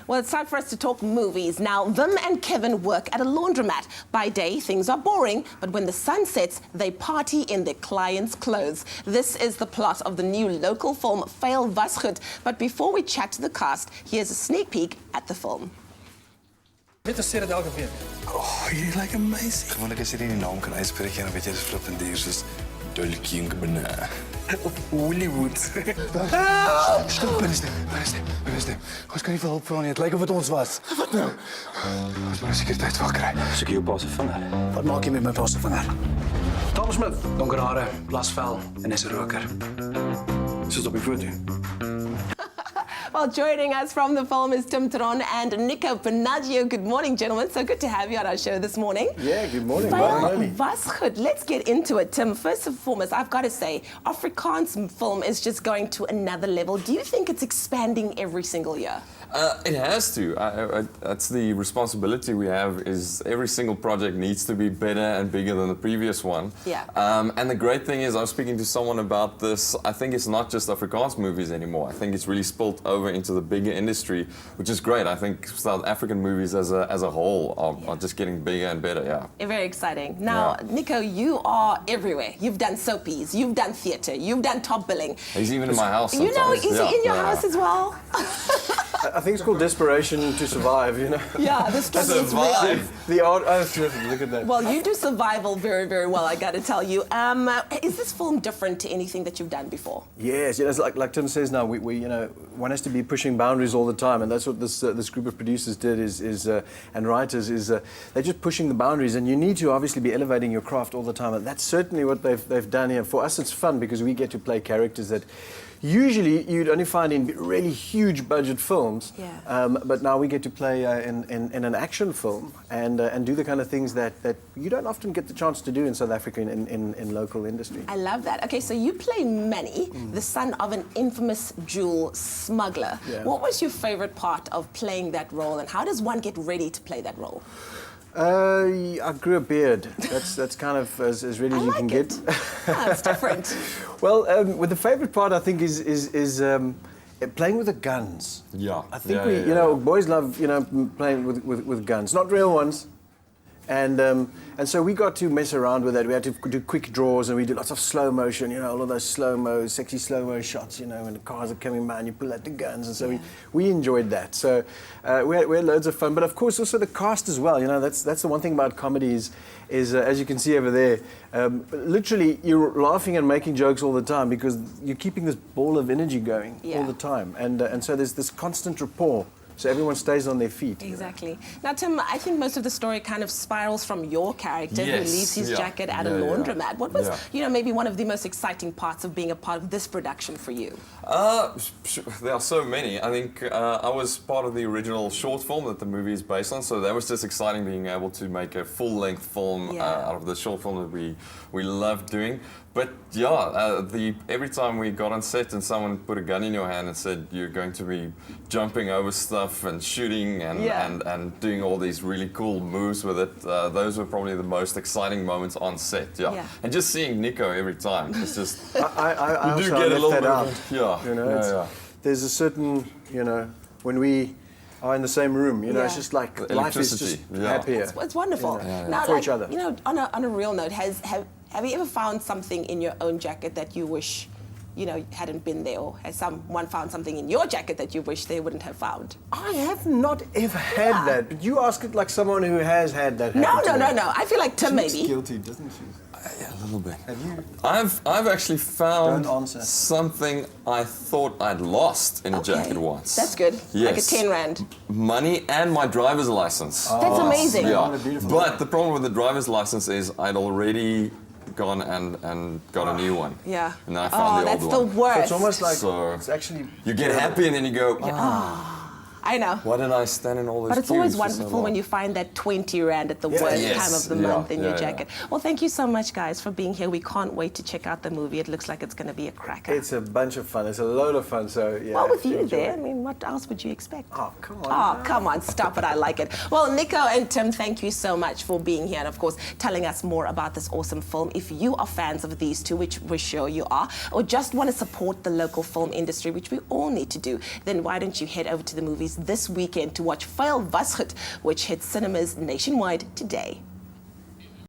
Well, it's time for us to talk movies. Now, Vim and Kevin work at a laundromat. By day, things are boring, but when the sun sets, they party in their clients' clothes. This is the plot of the new local film, Vuil Wasgoed. But before we chat to the cast, here's a sneak peek at the film. Dit is dit elke week. Oh, you like amazing. Gewoonlik as jy nie die naam kan uitspreek nie, dan weet jy dis flippend duur soos Dolking binne. Of Hollywood. Stop, binne stem. Ons kan nie vir hulp vra nie. Het lyk of dit ons was. Wat nou? Ons moet sekuriteit wakry. Soek jou pa se vinger. Wat maak jy met my pa se vinger? Tom Smith, donker hare, blasvel en is 'n roker. Soos op die foto. Well, joining us from the film is Tim Tron and Nico Panaggio. Good morning, gentlemen. So good to have you on our show this morning. Yeah, good morning. Vuil Wasgoed. Let's get into it, Tim. First and foremost, I've got to say, Afrikaans film is just going to another level. Do you think it's expanding every single year? It has to. That's the responsibility we have. Is every single project needs to be better and bigger than the previous one. Yeah. And the great thing is, I was speaking to someone about this. I think it's not just Afrikaans movies anymore. I think it's really spilt over into the bigger industry, which is great. I think South African movies as a whole are just getting bigger and better. Yeah. Very exciting. Now, Nico, you are everywhere. You've done soapies. You've done theatre. You've done top billing. He's even in my house You know, sometimes. is he in your house as well? I think it's called desperation to survive, you know. Yeah, the struggle is real. The art, oh, terrific. Look at that. Well, you do survival very, very well, I got to tell you. Is this film different to anything that you've done before? Yes, it's like Tim says now, we you know, one has to be pushing boundaries all the time, and that's what this group of producers did and writers is they're just pushing the boundaries, and you need to obviously be elevating your craft all the time, and that's certainly what they've done here. For us, it's fun because we get to play characters that usually you'd only find in really huge budget films, but now we get to play in an action film and do the kind of things that you don't often get the chance to do in South Africa in local industry. I love that. Okay, so you play Manny, the son of an infamous jewel smuggler. Yeah. What was your favorite part of playing that role, and how does one get ready to play that role? I grew a beard. That's kind of as ready as you can get. Yeah, it's different. Well, with the favorite part, I think is playing with the guns. Yeah. I think you know, boys love, you know, playing with guns, not real ones. And so we got to mess around with that. We had to do quick draws, and we did lots of slow motion, you know, all of those slow-mo, sexy slow-mo shots, you know, when the cars are coming by and you pull out the guns. And so we enjoyed that. So we had loads of fun. But of course, also the cast as well. You know, that's the one thing about comedies is as you can see over there, literally you're laughing and making jokes all the time because you're keeping this ball of energy going all the time. And so there's this constant rapport. So everyone stays on their feet. Exactly. Now, Tim, I think most of the story kind of spirals from your character who leaves his jacket at a laundromat. What was, you know, maybe one of the most exciting parts of being a part of this production for you? There are so many. I think I was part of the original short film that the movie is based on, so that was just exciting being able to make a full-length film out of the short film that we loved doing. But every time we got on set and someone put a gun in your hand and said you're going to be jumping over stuff and shooting and doing all these really cool moves with it, those were probably the most exciting moments on set. And just seeing Nico every time, it's just I you do also get a little that bit out. of, You know, there's a certain, you know, when we are in the same room, you know, it's just like life is just happier. It's wonderful. Now, for each other. You know, on a real note, have you ever found something in your own jacket that you wish, you know, hadn't been there, or has someone found something in your jacket that you wish they wouldn't have found? I have not ever had that, but you ask it like someone who has had that. No. I feel like Tim maybe. Guilty, doesn't she? Yeah, a little bit. Have you? I've actually found Don't answer. something I thought I'd lost in a jacket once. That's good. Yes. Like a 10 rand. Money and my driver's license. That's amazing. Yeah. But the problem with the driver's license is I'd already gone and got a new one. Yeah. And then I found the old one. That's the worst. So it's almost like So it's actually you get happy and then you go, I know. why did I stand in all those But it's queues always for so wonderful long? when you find that 20 rand at the worst time of the month in your jacket. Well, thank you so much, guys, for being here. We can't wait to check out the movie. It looks like it's going to be a cracker. It's a bunch of fun. It's a load of fun. So yeah. Well, with you enjoy there, it. I mean, what else would you expect? Oh, come on. Oh, come on, stop it. I like it. Well, Nico and Tim, thank you so much for being here and, of course, telling us more about this awesome film. If you are fans of these two, which we're sure you are, or just want to support the local film industry, which we all need to do, then why don't you head over to the movies this weekend to watch Vuil Wasgoed, which hits cinemas nationwide today.